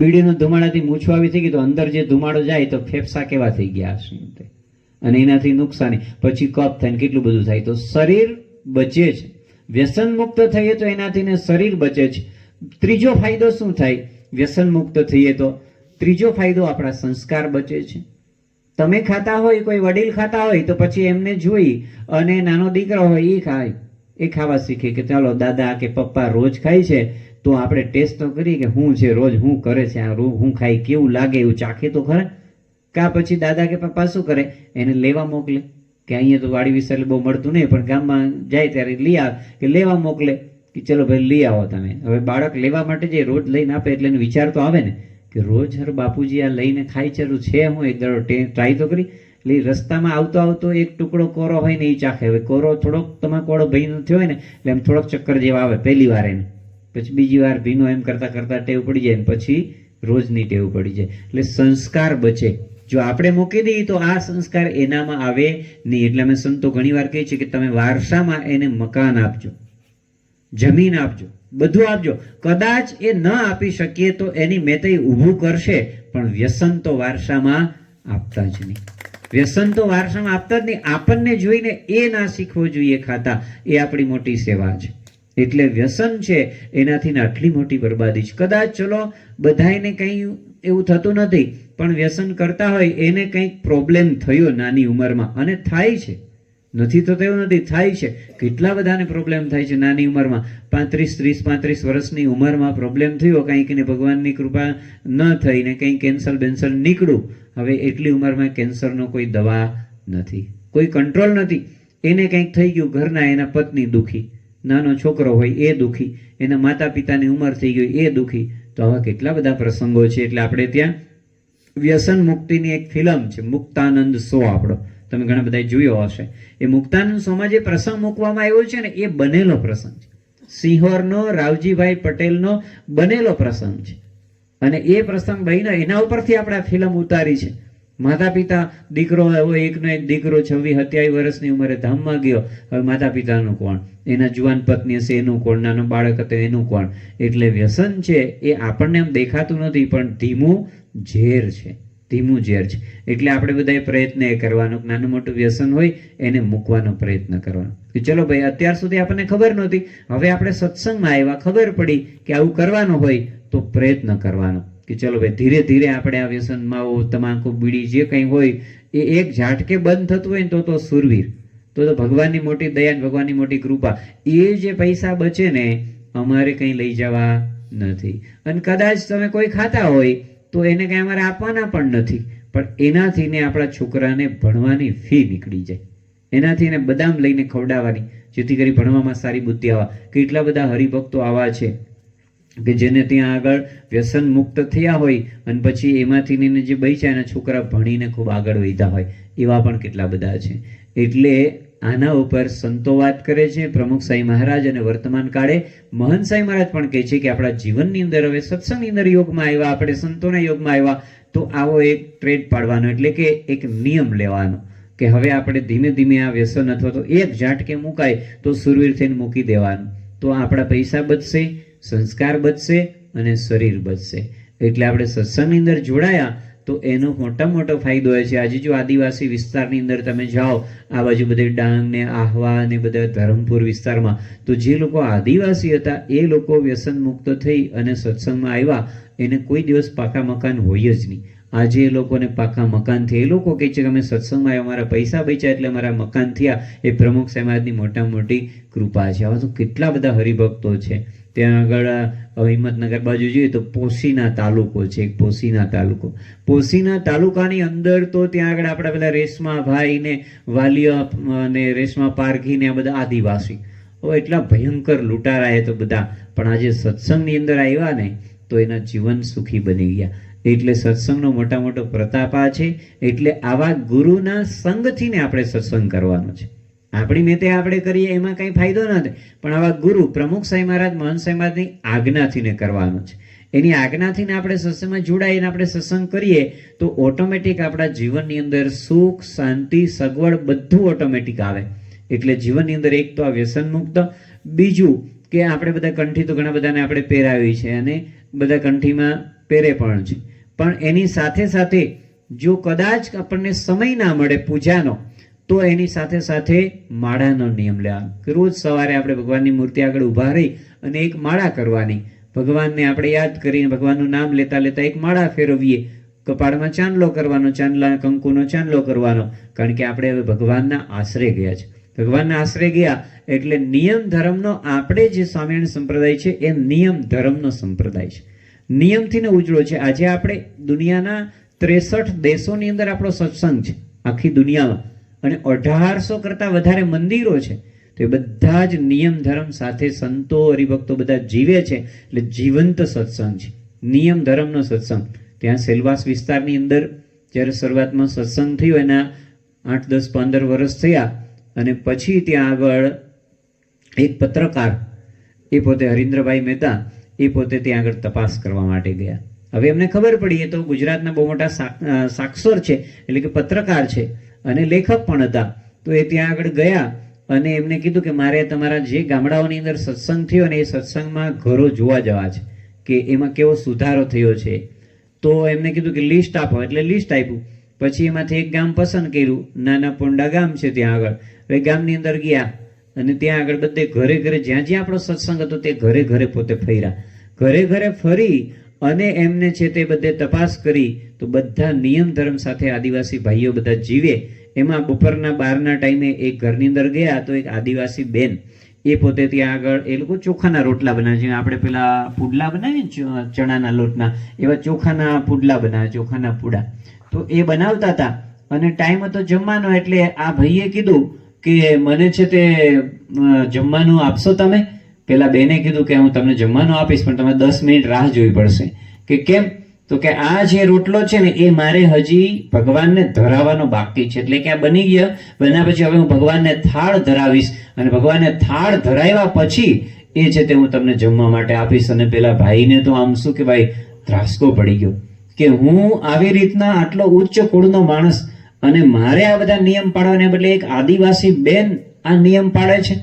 બીડીનો ધુમાડાથી મૂછો આવી થઈ ગઈ તો અંદર જે ધુમાડો જાય તો ફેફસા કેવા થઈ ગયા હશે, અને એનાથી નુકસાની, પછી કફ થાય, કેટલું બધું થાય. તો શરીર બચે છે. વ્યસન મુક્ત થઈએ તો એનાથી શરીર બચે છે. ત્રીજો ફાયદો શું થાય? વ્યસન મુક્ત થઈએ તો ત્રીજો ફાયદો આપણા સંસ્કાર બચે છે. તમે ખાતા હોય, કોઈ વડીલ ખાતા હોય તો પછી એમને જોઈ અને નાનો દીકરો હોય એ ખાય, એ ખાવા શીખે કે ચાલો દાદા કે પપ્પા રોજ ખાય છે તો આપણે ટેસ્ટ તો કરીએ કે શું છે, રોજ શું કરે છે, આ હું ખાઈ કેવું લાગે એવું ચાખે તો ખરા. કા પછી દાદા કે પપ્પા શું કરે, એને લેવા મોકલે કે અહીંયા તો વાડી વિસ્તાર બહુ મળતું નહીં, પણ ગામમાં જાય ત્યારે લઈ આવે કે લેવા મોકલે કે ચલો ભાઈ લઈ આવો તમે. હવે બાળક લેવા માટે જે રોજ લઈને આપે એટલે એને વિચાર તો આવે ને કે રોજ હર બાપુજી આ લઈને ખાઈ ચરું છે, હું એક દડો ટ્રાય તો કરી. એટલે રસ્તામાં આવતો આવતો એક ટુકડો કોરો હોય ને એ ચાખે. હવે કોરો થોડોક તમાકવાળો ભીનો થયો હોય ને એટલે એમ થોડોક ચક્કર જેવા આવે પહેલી વાર એને, પછી બીજી વાર ભીનો એમ કરતા કરતા ટેવ પડી જાય ને પછી રોજની ટેવ પડી જાય. એટલે સંસ્કાર બચે. જો આપણે મૂકી દઈએ તો આ સંસ્કાર એનામાં આવે નહીં. એટલે અમે સંતો ઘણી વાર કહે છે કે તમે વારસામાં એને મકાન આપજો, જમીન આપજો, બધું આપજો. કદાચ એ ન આપી શકીએ તો એની મેતઈ ઊભું કરશે, પણ વ્યસન તો વારસામાં આપતા જ નહીં. વ્યસન તો વારસામાં આપતા જ નહીં. આપણને જોઈને એ ના શીખવો જોઈએ ખાતા, એ આપણી મોટી સેવા છે. એટલે વ્યસન છે એનાથી આટલી મોટી બરબાદી છે. કદાચ ચલો બધાને કંઈ એવું થતું નથી, પણ વ્યસન કરતા હોય એને કંઈક પ્રોબ્લેમ થયો નાની ઉંમરમાં, અને થાય છે, નથી થતો એવું નથી, થાય છે. કેટલા બધાને પ્રોબ્લેમ થાય છે નાની ઉંમરમાં. 35 વર્ષની ઉંમરમાં પ્રોબ્લેમ થયો કંઈક ને ભગવાનની કૃપા ન થઈ ને કંઈ કેન્સર બેન્સર નીકળ્યું. હવે એટલી ઉંમરમાં કેન્સરનો કોઈ દવા નથી, કોઈ કંટ્રોલ નથી. એને કંઈક થઈ ગયું, ઘરના એના પત્ની દુઃખી, નાનો છોકરો હોય એ દુઃખી, એના માતા પિતાની ઉંમર થઈ ગઈ એ દુઃખી. તો આવા કેટલા બધા પ્રસંગો છે. એટલે આપણે ત્યાં વ્યસન મુક્તિની એક ફિલ્મ છે, મુક્તાનંદ શો આપણો, તમે ઘણા બધા જોયો હશે. એ મુક્તાનંદ શોમાં જે પ્રસંગ મૂકવામાં આવ્યો છે ને એ બનેલો પ્રસંગ છે, સિંહોરનો, રાવજીભાઈ પટેલનો બનેલો પ્રસંગ છે. અને એ પ્રસંગ બન્યો એના ઉપરથી આપણે આ ફિલ્મ ઉતારી છે. માતા પિતા, દીકરો હોય, એકનો એક દીકરો 26-27 વર્ષની ઉંમરે ધામમાં ગયો. હવે માતા પિતાનું કોણ, એના જુવાન પત્ની હશે એનું કોણ, નાનો બાળક હતો એનું કોણ. એટલે વ્યસન છે એ આપણને એમ દેખાતું નથી, પણ ધીમું ઝેર છે, ધીમું ઝેર છે. એટલે આપણે બધાએ પ્રયત્ન એ કરવાનો, નાનું મોટું વ્યસન હોય એને મૂકવાનો પ્રયત્ન કરવાનો. કે ચલો ભાઈ અત્યાર સુધી આપણને ખબર નહોતી, હવે આપણે સત્સંગમાં આવ્યા, ખબર પડી કે આવું કરવાનું હોય તો પ્રયત્ન કરવાનો કે ચલો ભાઈ ધીરે ધીરે આપણે આ વ્યસનમાં તમાકુ બીડી જે કંઈ હોય એ એક ઝાટકે બંધ થતું હોય ને તો સુરવીર, તો ભગવાનની મોટી દયા, ભગવાનની મોટી કૃપા. એ જે પૈસા બચે ને અમારે કંઈ લઈ જવા નથી. અને કદાચ તમે કોઈ ખાતા હોય તો એને કંઈ અમારે આપવાના પણ નથી, પણ એનાથી ને આપણા છોકરાને ભણવાની ફી નીકળી જાય, એનાથી એને બદામ લઈને ખવડાવવાની, જેથી કરી ભણવામાં સારી બુદ્ધિ આવે. કેટલા બધા હરિભક્તો આવા છે કે જેને ત્યાં આગળ વ્યસન મુક્ત થયા હોય અને પછી એમાંથી જે બચ્યા એના છોકરા ભણીને ખૂબ આગળ વધ્યા હોય, એવા પણ કેટલા બધા છે. એટલે આના ઉપર સંતો વાત કરે છે, પ્રમુખ સાંઈ મહારાજ, અને વર્તમાન કાળે મહંત સાંઈ મહારાજ પણ કહે છે કે આપણા જીવનની અંદર હવે સત્સંગની અંદર યોગમાં આવ્યા, આપણે સંતોના યોગમાં આવ્યા તો આવો એક ટ્રેડ પાડવાનો, એટલે કે એક નિયમ લેવાનો કે હવે આપણે ધીમે ધીમે આ વ્યસન અથવા તો એક ઝાટકે મુકાય તો સુરવીર થઈને મૂકી દેવાનું. તો આપણા પૈસા બચશે, સંસ્કાર બચશે અને શરીર બચશે. એટલે આપણે સત્સંગની અંદર જોડાયા તો એનો મોટો ફાયદો હોય છે. આજે જો આદિવાસી વિસ્તારની અંદર તમે જાઓ, આ બાજુ બધે ડાંગ ને આહવા ને બધા ધરમપુર વિસ્તારમાં, તો જે લોકો આદિવાસી હતા એ લોકો વ્યસન મુક્ત થઈ અને સત્સંગમાં આવ્યા, એને કોઈ દિવસ પાકા મકાન હોય જ નહીં. આજે એ લોકોને પાકા મકાન થયા. એ લોકો કહે છે કે અમે સત્સંગમાં આવ્યા, અમારા પૈસા બચ્યા એટલે અમારા મકાન થયા. એ પ્રમુખ સમાજની મોટી કૃપા છે. આવા તો કેટલા બધા હરિભક્તો છે. ત્યાં આગળ હિંમતનગર બાજુ જોઈએ તો પોશીના તાલુકો છે, પોશીના તાલુકાની અંદર તો ત્યાં આગળ આપણા પેલા રેશમા ભાઈ ને વાલિયા અને રેશમા પારઘી ને આ બધા આદિવાસી એટલા ભયંકર લૂંટારા તો બધા, પણ આજે સત્સંગની અંદર આવ્યા ને તો એના જીવન સુખી બની ગયા. એટલે સત્સંગનો મોટો પ્રતાપ આ છે. એટલે આવા ગુરુના સંગથી ને આપણે સત્સંગ કરવાનો છે. આપણી મેતે આપણે કરીએ એમાં કંઈ ફાયદો નથી, પણ આવા ગુરુ પ્રમુખ સાંઈ મહારાજ, મહંત સાંઈ મહારાજની આજ્ઞાથીને કરવાનો છે. એની આજ્ઞાથીને આપણે સત્સંગમાં જોડાઈને આપણે સત્સંગ કરીએ તો ઓટોમેટિક આપણા જીવનની અંદર સુખ, શાંતિ, સગવડ બધું ઓટોમેટિક આવે. એટલે જીવનની અંદર એક તો આ વ્યસન મુક્ત, બીજું કે આપણે બધા કંઠી તો ઘણા બધાને આપણે પહેરાવી છે અને બધા કંઠીમાં પહેરે પણ છે. પણ એની સાથે સાથે જો કદાચ આપણને સમય ના મળે પૂજાનો, તો એની સાથે સાથે માળાનો નિયમ લેવાનો કે રોજ સવારે આપણે ભગવાનની મૂર્તિ આગળ ઊભા રહી અને એક માળા કરવાની. ભગવાનને આપણે યાદ કરીને ભગવાનનું નામ લેતા લેતા એક માળા ફેરવીએ. કપાળમાં ચાંદલો કરવાનો, ચાંદલા કંકુનો ચાંદલો કરવાનો, કારણ કે આપણે હવે ભગવાનના આશરે ગયા છે. ભગવાનના આશરે ગયા એટલે નિયમ ધર્મનો, આપણે જે સ્વામિનારાયણ સંપ્રદાય છે એ નિયમ ધર્મનો સંપ્રદાય છે, નિયમથી ને ઉજળો છે. આજે આપણે દુનિયાના 63 દેશોની અંદર આપણો સત્સંગ છે આખી દુનિયામાં, અને 1800 કરતા વધારે મંદિરો છે. તો એ બધા જ નિયમ ધર્મ સાથે સંતો હરિભક્તો બધા જીવે છે, એટલે જીવંત સત્સંગ છે, નિયમ ધર્મનો સત્સંગ. ત્યાં સેલવાસ વિસ્તારની અંદર જ્યારે શરૂઆતમાં સત્સંગ થયો એના 8, 10, 15 વર્ષ થયા, અને પછી ત્યાં આગળ એક પત્રકાર, એ પોતે હરીન્દ્રભાઈ મહેતા, એ પોતે ત્યાં આગળ તપાસ કરવા માટે ગયા. હવે એમને ખબર પડી એ તો ગુજરાતના બહુ મોટા સાક્ષર છે, એટલે કે પત્રકાર છે અને લેખક પણ હતા. તો એ ત્યાં આગળ ગયા અને એમને કીધું કે મારે તમારા જે ગામડાઓની અંદર સત્સંગ થયો ને એ સત્સંગમાં ઘરો જોવા જવા છે કે એમાં કેવો સુધારો થયો છે. તો એમને કીધું કે લિસ્ટ આપો, એટલે લિસ્ટ આપ્યું. પછી એમાંથી એક ગામ પસંદ કર્યું, નાના પોંડા ગામ છે ત્યાં આગળ. એ ગામની અંદર ગયા અને ત્યાં આગળ બધે ઘરે ઘરે જ્યાં જ્યાં આપણો સત્સંગ હતો તે ઘરે ઘરે પોતે ફર્યા. ઘરે ઘરે ફરી અને એમને છે તે બધે તપાસ કરી તો બધા નિયમ ધર્મ સાથે આદિવાસી ભાઈઓ બધા જીવે. એમાં બપોરના 12ના ટાઈમે એક ઘરની અંદર ગયા તો એક આદિવાસી બેન, એ પોતે ત્યાં આગળ એ લોકો ચોખાના રોટલા બનાવે છે. આપણે પેલા પુડલા બનાવીએ ને ચણાના લોટના, એવા ચોખાના પુડલા બનાવે, ચોખાના પૂડા. તો એ બનાવતા હતા અને ટાઈમ હતો જમવાનો, એટલે આ ભાઈએ કીધું કે મને છે તે જમવાનું આપશો તમે? પેલા બેને કીધું કે હું તમને જમવાનું આપીશ, પણ તમે 10 મિનિટ રાહ જોવી પડશે. કે કેમ? તો કે આ જે રોટલો છે ને એ મારે હજી ભગવાનને ધરાવવાનો બાકી છે, એટલે કે આ બની ગયા, બન્યા પછી હવે હું ભગવાનને થાળ ધરાવીશ અને ભગવાનને થાળ ધરાવ્યા પછી એ છે તે હું તમને જમવા માટે આપીશ. અને પેલા ભાઈને તો આમ શું કે ભાઈ ધ્રાસકો પડી ગયો કે હું આવી રીતના આટલો ઉચ્ચ કુળનો માણસ અને મારે આ બધા નિયમ પાડવાને બદલે એક આદિવાસી બેન આ નિયમ પાડે છે.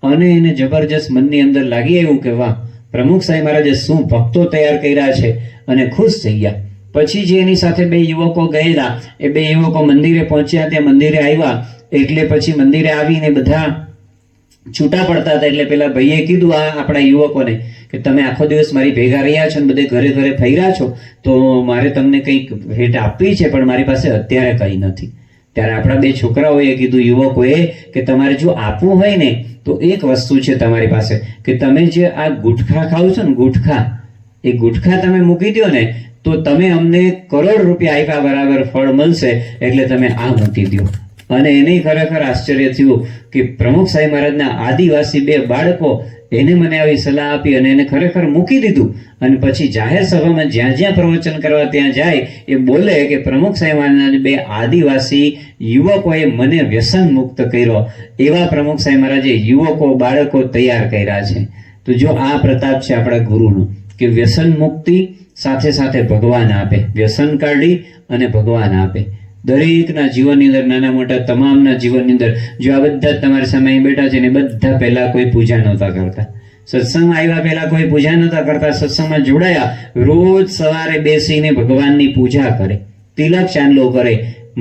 અને એને જબરજસ્ત મનની અંદર લાગી આવ્યું કે વાહ, પ્રમુખ સાહેબ મહારાજે શું ભક્તો તૈયાર કર્યા છે, અને ખુશ થઈ ગયા. પછી જે એની સાથે 2 યુવકો ગયેલા, એ 2 યુવકો મંદિરે પહોંચ્યા, ત્યાં મંદિરે આવ્યા એટલે પછી મંદિરે આવીને બધા છૂટા પડતા હતા. એટલે પેલા ભાઈએ કીધું આ આપણા યુવકોને કે તમે આખો દિવસ મારી ભેગા રહ્યા છો અને બધે ઘરે ઘરે ફર્યા છો, તો મારે તમને કંઈક ભેટ આપવી છે, પણ મારી પાસે અત્યારે કંઈ નથી. ત્યારે આપણા 2 છોકરાઓએ કીધું યુવકોએ કે તમારે જો આપવું હોય ને તો એક વસ્તુ છે તમારી પાસે, કે તમે જે આ ગુટખા ખાવ છો ને, ગુટખા, એ ગુટખા તમે મૂકી દો ને તો તમે અમને ₹1 કરોડ આપ્યા બરાબર ફળ મળશે, એટલે તમે આ મૂકી દો. અને એને ખરેખર આશ્ચર્ય થયું કે પ્રમુખ સાહેબ મહારાજના આદિવાસી 2 બાળકો એને મને આવી સલાહ આપી અને એને ખરેખર મૂકી દીધું. અને પછી જાહેર સભામાં જ્યાં જ્યાં પ્રવચન કરવા ત્યાં જાય એ બોલે કે પ્રમુખ સાહેબ મહારાજના 2 આદિવાસી યુવકોએ મને વ્યસન મુક્ત કર્યો, એવા પ્રમુખ સાહેબ મહારાજે યુવકો બાળકો તૈયાર કર્યા છે. તો જો આ પ્રતાપ છે આપણા ગુરુનો કે વ્યસન મુક્તિ સાથે સાથે ભગવાન આપે, વ્યસન કાઢી અને ભગવાન આપે. દરેકના જીવનની અંદર, નાના મોટા તમામના જીવનની અંદર, જો આ બધા તમારી સામે બેઠા છે ને બધા પહેલા કોઈ પૂજા નહોતા કરતા, સત્સંગમાં આવ્યા પહેલા કોઈ પૂજા નહોતા કરતા, સત્સંગમાં જોડાયા રોજ સવારે બેસીને ભગવાનની પૂજા કરે, તિલક ચાંદલો કરે,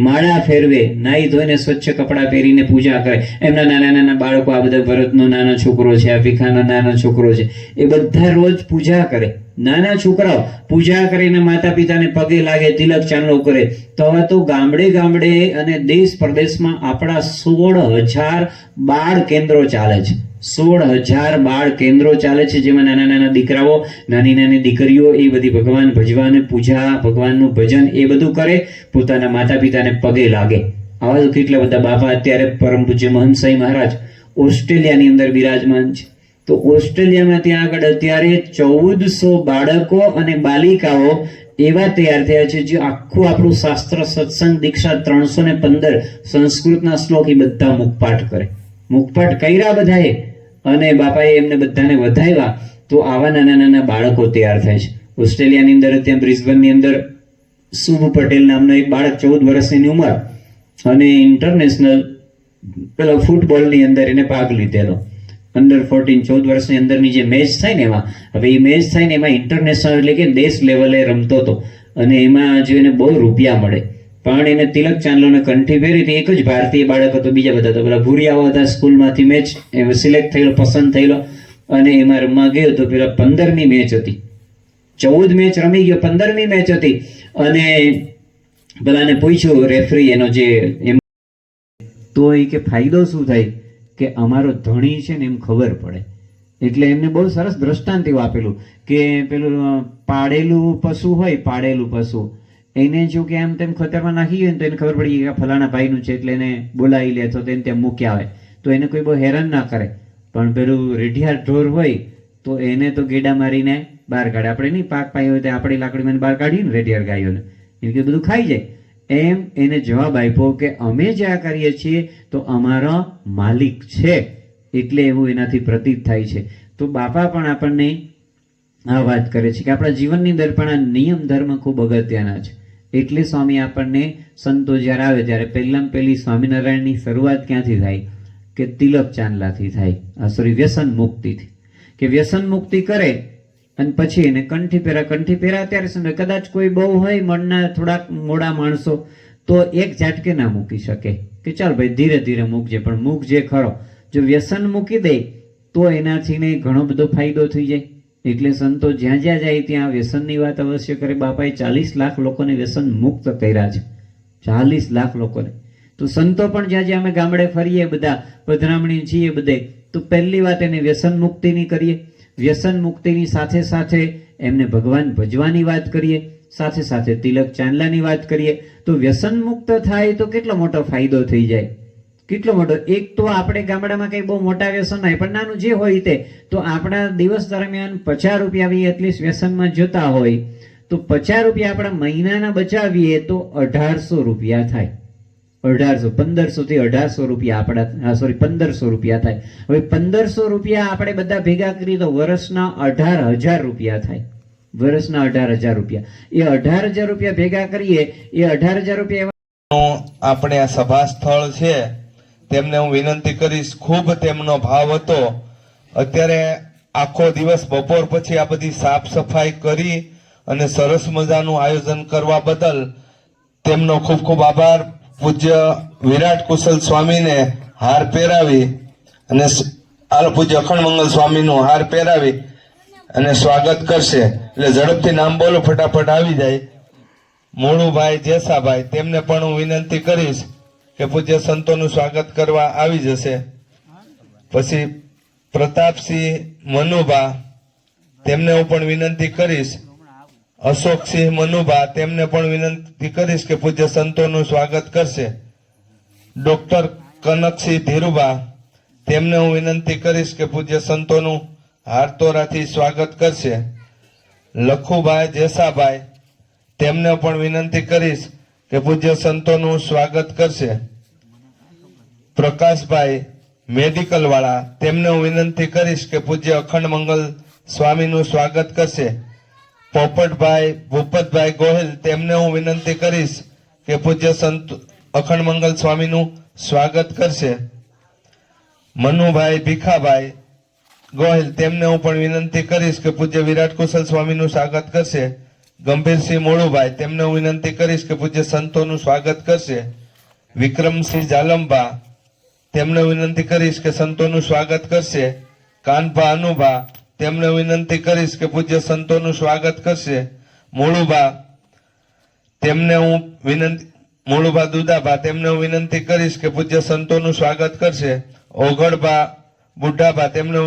માળા ફેરવે, નાઈ ધોઈને સ્વચ્છ કપડાં પહેરીને પૂજા કરે. એમના નાના નાના બાળકો, આ બધા ભરતનો નાનો છોકરો છે, આ ભીખાનો નાનો છોકરો છે, એ બધા રોજ પૂજા કરે. નાના છોકરાઓ પૂજા કરીને માતા પિતાને પગે લાગે, તિલક ચાંદલો કરે. તો હવે તો ગામડે ગામડે અને દેશ પ્રદેશમાં આપણા 16,000 બાળ કેન્દ્રો ચાલે છે. 16,000 બાળ કેન્દ્રો ચાલે છે, જેમાં નાના નાના દીકરાઓ, નાની નાની દીકરીઓ એ બધી ભગવાન ભજવાને પૂજા, ભગવાનનું ભજન એ બધું કરે, પોતાના માતા પિતાને પગે લાગે. આવા તો કેટલા બધા બાપા. અત્યારે પરમ પૂજ્ય મહંત સાઈ મહારાજ ઓસ્ટ્રેલિયાની અંદર બિરાજમાન છે. તો ઓસ્ટ્રેલિયામાં ત્યાં આગળ અત્યારે 1400 બાળકો અને બાલિકાઓ એવા તૈયાર થયા છે જે આખું આપણું શાસ્ત્ર, સત્સંગ, દીક્ષા 315 સંસ્કૃતના શ્લોક એ બધા મુખપાઠ કરે. મુખપાઠ કર્યા બધાએ અને બાપાએ એમને બધાને વધાવ્યા. તો આવા નાના નાના બાળકો તૈયાર થાય છે. ઓસ્ટ્રેલિયાની અંદર, ત્યાં બ્રિસ્બનની અંદર શુભ પટેલ નામનો એક બાળક, 14 વર્ષની ઉંમર, અને ઇન્ટરનેશનલ પેલા ફૂટબોલની અંદર એને ભાગ લીધેલો. અંડર 14 14 વર્ષની અંદરની જે મેચ થાય ને એમાં, હવે એ મેચ થાય ને એમાં ઇન્ટરનેશનલ એટલે કે દેશ લેવલે રમતો હતો અને એમાં જો એને બહુ રૂપિયા મળે, પણ એને તિલક ચાંદલોને કંઠી પહેરી હતી. એક જ ભારતીય બાળક હતો, બીજા બધા તો પેલા ભૂરિયાઓ હતા સ્કૂલમાંથી. મેચ સિલેક્ટ થયેલો, પસંદ થયેલો અને એમાં રમવા ગયો તો પેલા 15મી મેચ હતી. 14 મેચ રમી ગયો, 15મી મેચ હતી અને પેલાને પૂછ્યું રેફરી એનો જે એમ, તો એ કે ફાયદો શું થાય કે અમારો ધણી છે ને એમ ખબર પડે. એટલે એમને બહુ સરસ દ્રષ્ટાંત એવું આપેલું કે પેલું પાડેલું પશુ હોય, પાડેલું પશુ એને જો કે આમ તેમ ખતરમાં નાખી હોય ને તો એને ખબર પડી કે ફલાણા ભાઈનું છે, એટલે એને બોલાવી લે તો તેને ત્યાં મૂક્યા હોય તો એને કોઈ બહુ હેરાન ના કરે. પણ પેલું રેઢિયાર ઢોર હોય તો એને તો ગેડા મારીને બહાર કાઢે. આપણે નહીં પાક પાઈ હોય તો આપણી લાકડીમાં બહાર કાઢીએ ને રેઢિયાર ગાયોને, એમ કે બધું ખાઈ જાય. એમ એને જવાબ આપ્યો કે અમે જે આ કરીએ છીએ તો અમારો માલિક છે, એટલે એવું એનાથી પ્રતીત થાય છે. તો બાપા પણ આપણને આ વાત કરે છે કે આપણા જીવનની અંદર પણ આ નિયમ ધર્મ ખૂબ અગત્યના છે. એટલે સ્વામી આપણને સંતો જ્યારે આવે ત્યારે પહેલામાં પહેલી સ્વામિનારાયણની શરૂઆત ક્યાંથી થાય કે તિલક ચાંદલાથી થાય, સોરી વ્યસન મુક્તિથી. કે વ્યસન મુક્તિ કરે અને પછી એને કંઠી પહેરા ત્યારે સમજે કદાચ કોઈ બહુ હોય મનના થોડાક મોડા માણસો તો એક ઝાટકે ના મૂકી શકે કે ચાલ ભાઈ ધીરે ધીરે મૂકજે, પણ મૂકજે ખરો. જો વ્યસન મૂકી દે તો એનાથી ને ઘણો બધો ફાયદો થઈ જાય. એટલે સંતો જ્યાં જ્યાં જાય ત્યાં વ્યસનની વાત અવશ્ય કરે. બાપાએ 40 લાખ લોકોને વ્યસન મુક્ત કર્યા છે, 40 લાખ લોકોને. તો સંતો પણ જ્યાં જ્યાં અમે ગામડે ફરીએ, બધા પધરામણી છીએ બધે, તો પહેલી વાત એને વ્યસન મુક્તિની કરીએ. વ્યસન મુક્તિની સાથે સાથે એમને ભગવાન ભજવાની વાત કરીએ, સાથે સાથે તિલક ચાંદલાની વાત કરીએ. તો વ્યસન મુક્ત થાય તો કેટલો મોટો ફાયદો થઈ જાય, કેટલો મોટો. એક તો આપણે ગામડામાં કઈ બહુ મોટા વ્યસન હોય પણ નાનું જે હોય તે, તો આપણા દિવસ દરમિયાન 50 રૂપિયા બી એટલીસ્ટ વ્યસનમાં જતા હોય તો 50 રૂપિયા આપણા મહિનાના બચાવીએ તો 1800 રૂપિયા થાય. 1500 થી 1800 રૂપિયા આપણા, સોરી 1500 રૂપિયા થાય. હવે 1500 રૂપિયા આપણે બધા ભેગા કરીએ તો વર્ષના 18,000 રૂપિયા થાય. વર્ષના 18,000 રૂપિયા, એ 18,000 રૂપિયા ભેગા કરીએ, એ 18,000 રૂપિયા આપણે આ સભા સ્થળ છે તેમને હું વિનંતી કરીશ, ખૂબ તેમનો ભાવ હતો. અત્યારે આખો દિવસ બપોર પછી આ બધી સાફ સફાઈ કરી અને સરસ મજાનું આયોજન કરવા બદલ તેમનો ખૂબ ખૂબ આભાર. પૂજ્ય વિરાટ કુશલ સ્વામીને હાર પહેરાવી અને પૂજ્ય અખંડ મંગલ સ્વામીનું હાર પહેરાવી અને સ્વાગત કરશે. એટલે ઝડપથી નામ બોલો, ફટાફટ આવી જાય. મોળુભાઈ જેસાભાઈ, તેમને પણ હું વિનંતી કરીશ કે પૂજ્ય સંતોનું સ્વાગત કરવા આવી જશે. પછી પ્રતાપસિંહ મનુભા, તેમને હું પણ વિનંતી કરીશ. અશોકસિંહ મનુભા, તેમને પણ વિનંતી કરીશ કે પૂજ્ય સંતોનું સ્વાગત કરશે. ડોક્ટર કનકસિંહ ધીરુભા, તેમને હું વિનંતી કરીશ કે પૂજ્ય સંતોનું હારતોરાથી સ્વાગત કરશે. લખુભાઈ જેસાભાઈ, તેમને પણ વિનંતી કરીશ કે પૂજ્ય સંતોનું સ્વાગત કરશે. પ્રકાશભાઈ મેડિકલ વાળા, તેમને હું વિનંતી કરીશ કે પૂજ્ય અખંડ મંગલ સ્વામીનું સ્વાગત કરશે. પોપટભાઈ ભૂપતભાઈ ગોહિલ, તેમને હું વિનંતી કરીશ કે પૂજ્ય સંત અખંડ મંગલ સ્વામીનું સ્વાગત કરશે. મનુભાઈ ભીખાભાઈ ગોહિલ, તેમને હું પણ વિનંતી કરીશ કે પૂજ્ય વિરાટ કુશલ સ્વામીનું સ્વાગત કરશે. ગંભીરસિંહ મોળુભાઈ, તેમને હું વિનંતી કરીશ કે પૂજ્ય સંતોનું સ્વાગત કરશે. વિક્રમસિંહ જાલંબા, તેમને વિનંતી કરીશ કે સંતોનું સ્વાગત કરશે. કાનભા અનુભા, તેમને વિનંતી કરીશ કે પૂજ્ય સંતોનું સ્વાગત કરશે. મોળુભા, તેમને હું વિનંતી, મોળુભા દુદાભા, તેમને હું વિનંતી કરીશ કે પૂજ્ય સંતોનું સ્વાગત કરશે. ઓગળભા બુઢાભા, તેમને